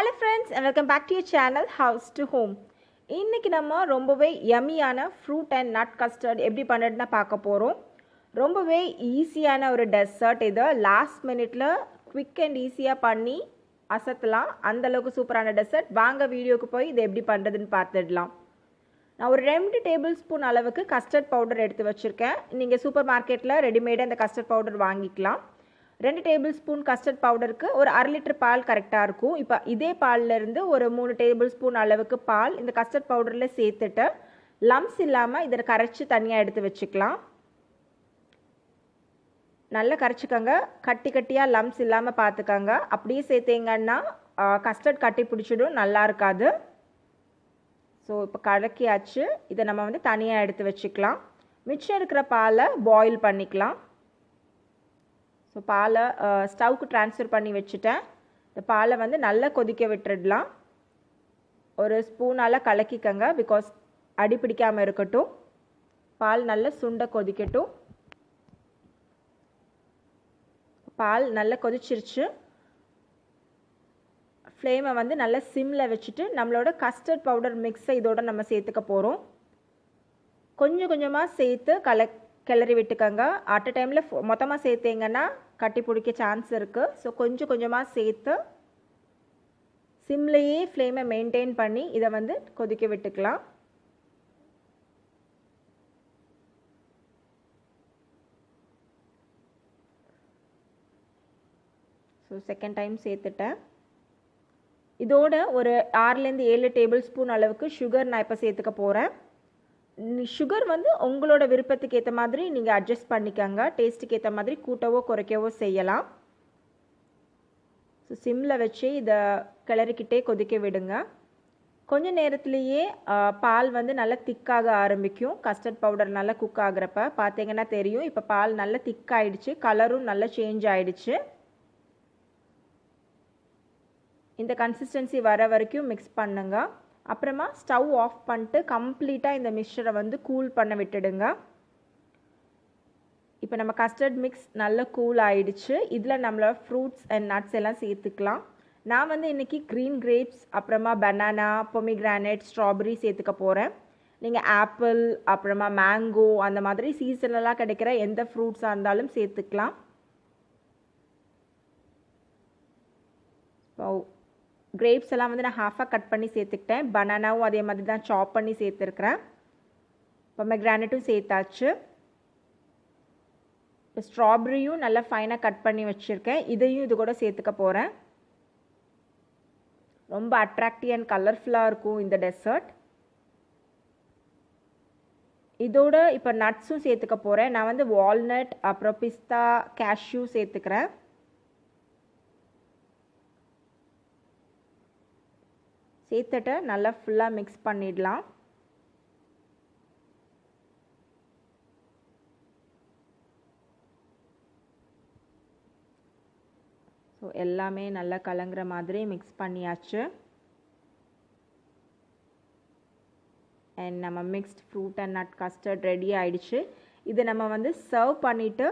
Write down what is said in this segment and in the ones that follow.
Hello friends and welcome back to your channel House to Home. இன்னைக்கு நம்ம ரொம்பவே யம்மியான fruit and nut custard எப்படி பண்ணுறதுன்னு பார்க்க போகிறோம். ரொம்பவே ஈஸியான ஒரு டெசர்ட் இது. லாஸ்ட் மினிட்ல குவிக் அண்ட் ஈஸியாக பண்ணி அசத்தலாம். அந்தளவுக்கு சூப்பரான டெசர்ட். வாங்க வீடியோக்கு போய் இது எப்படி பண்ணுறதுன்னு பார்த்துடலாம். நான் ஒரு 2 டேபிள் ஸ்பூன் அளவுக்கு கஸ்டர்ட் பவுடர் எடுத்து வச்சுருக்கேன். நீங்கள் சூப்பர் மார்க்கெட்டில் ரெடிமேடாக இந்த கஸ்டர்ட் பவுடர் வாங்கிக்கலாம். 2 டேபிள் ஸ்பூன் கஸ்டர்ட் பவுடருக்கு ஒரு 1/2 லிட்டர் பால் கரெக்டாக இருக்கும். இப்போ இதே பால்லேருந்து ஒரு 3 டேபிள் ஸ்பூன் அளவுக்கு பால் இந்த கஸ்டர்ட் பவுடரில் சேர்த்துட்டு லம்ஸ் இல்லாமல் இதை கரைச்சி தனியாக எடுத்து வச்சுக்கலாம். நல்லா கரைச்சிக்கோங்க. கட்டி கட்டியாக லம்ஸ் இல்லாமல் பார்த்துக்கோங்க. அப்படியே சேர்த்தீங்கன்னா கஸ்டர்ட் கட்டி பிடிச்சிடும், நல்லா இருக்காது. ஸோ இப்போ கலக்கியாச்சு. இதை நம்ம தனியாக எடுத்து வச்சுக்கலாம். மிச்சம் இருக்கிற பாலை பாயில் பண்ணிக்கலாம். ஸோ பாலை ஸ்டவ்க்கு ட்ரான்ஸ்ஃபர் பண்ணி வச்சுட்டேன். இந்த பாலை நல்லா கொதிக்க விட்டுடலாம். ஒரு ஸ்பூனால் கலக்கிக்கங்க, பிகாஸ் அடி பிடிக்காமல் இருக்கட்டும். பால் நல்லா சுண்ட கொதிக்கட்டும். பால் நல்லா கொதிச்சிருச்சு. ஃப்ளேமை நல்லா சிம்மில் வச்சுட்டு நம்மளோட கஸ்டர்ட் பவுடர் மிக்ஸை இதோட நம்ம சேர்த்துக்க போகிறோம். கொஞ்சம் கொஞ்சமாக சேர்த்து கிளறி விட்டுக்கோங்க. அட் அ டைமில் மொத்தமாக சேர்த்தீங்கன்னா கட்டி பிடிக்க சான்ஸ் இருக்குது. ஸோ கொஞ்சம் கொஞ்சமாக சேர்த்து சிம்லேயே ஃப்ளேமை மெயின்டைன் பண்ணி இதை கொதிக்க விட்டுக்கலாம். ஸோ செகண்ட் டைம் சேர்த்துட்டேன். இதோட ஒரு 6லேருந்து 7 டேபிள் ஸ்பூன் அளவுக்கு சுகர் நான் இப்போ சேர்த்துக்க போகிறேன். சுகர் உங்களோட விருப்பத்துக்கு ஏற்ற மாதிரி நீங்கள் அட்ஜஸ்ட் பண்ணிக்கோங்க. டேஸ்ட்டுக்கு ஏற்ற மாதிரி கூட்டவோ குறைக்கவோ செய்யலாம். ஸோ சிம்மில் வச்சு இதை கிளறிக்கிட்டே கொதிக்க விடுங்க. கொஞ்ச நேரத்துலேயே பால் நல்லா திக்காக ஆரம்பிக்கும். கஸ்டர்ட் பவுடர் நல்லா குக் ஆகிறப்ப பார்த்தீங்கன்னா தெரியும். இப்போ பால் நல்லா திக்காயிடுச்சு, கலரும் நல்லா சேஞ்ச் ஆகிடுச்சு. இந்த கன்சிஸ்டன்சி வர வரைக்கும் மிக்ஸ் பண்ணுங்க. அப்புறமா ஸ்டவ் ஆஃப் பண்ணிட்டு கம்ப்ளீட்டாக இந்த மிக்சரை கூல் பண்ண விட்டுடுங்க. இப்போ நம்ம கஸ்டர்ட் மிக்ஸ் நல்லா கூல் ஆகிடுச்சு. இதில் நம்மளோட ஃப்ரூட்ஸ் அண்ட் நட்ஸ் எல்லாம் சேர்த்துக்கலாம். நான் இன்றைக்கி க்ரீன் கிரேப்ஸ், அப்புறமா பனானா, பொமிகிரானேட், ஸ்ட்ராபெரி சேர்த்துக்க போகிறேன். நீங்கள் ஆப்பிள், அப்புறமா மேங்கோ, அந்த மாதிரி சீசனலாக கிடைக்கிற எந்த ஃப்ரூட்ஸாக இருந்தாலும் சேர்த்துக்கலாம். கிரேப்ஸ் எல்லாம் நான் ஹாஃபாக கட் பண்ணி சேர்த்துக்கிட்டேன். பனானாவும் அதே மாதிரி தான் சாப் பண்ணி சேர்த்துருக்குறேன். பொமிகிரானேட்டும் சேர்த்தாச்சு. இப்போ ஸ்ட்ராபெரியும் நல்லா ஃபைனாக கட் பண்ணி வச்சுருக்கேன். இதையும் இது கூட சேர்த்துக்க போகிறேன். ரொம்ப அட்ராக்டிவ் அண்ட் கலர்ஃபுல்லாக இருக்கும் இந்த டெசர்ட். இதோட இப்போ நட்ஸும் சேர்த்துக்க போகிறேன். நான் வால்நட், அப்புறம் பிஸ்தா, கேஷ்யூ சேர்த்துக்கிறேன். சேர்த்துட்டு நல்லா ஃபுல்லாக மிக்ஸ் பண்ணிடலாம். ஸோ எல்லாமே நல்லா கலங்குற மாதிரி மிக்ஸ் பண்ணியாச்சு. அண்ட் நம்ம mixed fruit and nut custard ready ஆகிடுச்சு. இதை நம்ம சர்வ் பண்ணிவிட்டு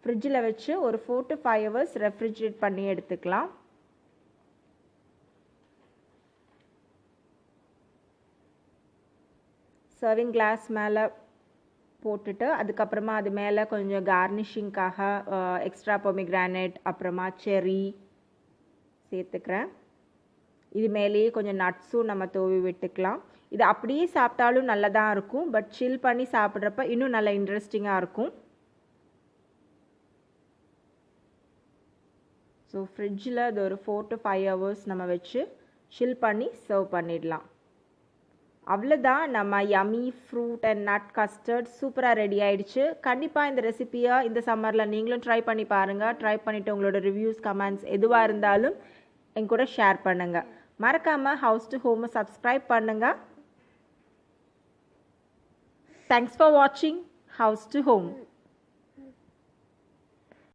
ஃப்ரிட்ஜில் வச்சு ஒரு 4 to 5 hours ரெஃப்ரிஜரேட் பண்ணி எடுத்துக்கலாம். சர்விங் கிளாஸ் மேலே போட்டுட்டு அதுக்கப்புறமா அது மேலே கொஞ்சம் கார்னிஷிங்காக எக்ஸ்ட்ரா பொமிகிரானேட், அப்புறமா செர்ரி சேர்த்துக்கிறேன். இது மேலேயே கொஞ்சம் நட்ஸும் நம்ம தூவி விட்டுக்கலாம். இது அப்படியே சாப்பிட்டாலும் நல்லா தான் இருக்கும். பட் சில் பண்ணி சாப்பிட்றப்ப இன்னும் நல்லா இன்ட்ரெஸ்டிங்காக இருக்கும். ஸோ ஃப்ரிட்ஜில் இது ஒரு 4 to 5 hours நம்ம வச்சு சில் பண்ணி சர்வ் பண்ணிடலாம். அவ்வளோதான், நம்ம yummy fruit and nut custard சூப்பராக ரெடி ஆகிடுச்சு. கண்டிப்பாக இந்த ரெசிபியை இந்த சம்மரில் நீங்களும் ட்ரை பண்ணி பாருங்கள். ட்ரை பண்ணிவிட்டு உங்களோட ரிவ்யூஸ், கமெண்ட்ஸ் எதுவாக இருந்தாலும் என் கூட ஷேர் பண்ணுங்கள். மறக்காமல் ஹவுஸ் டு ஹோமை சப்ஸ்கிரைப் பண்ணுங்கள். தேங்க்ஸ் ஃபார் வாட்சிங் ஹவுஸ் டு ஹோம்.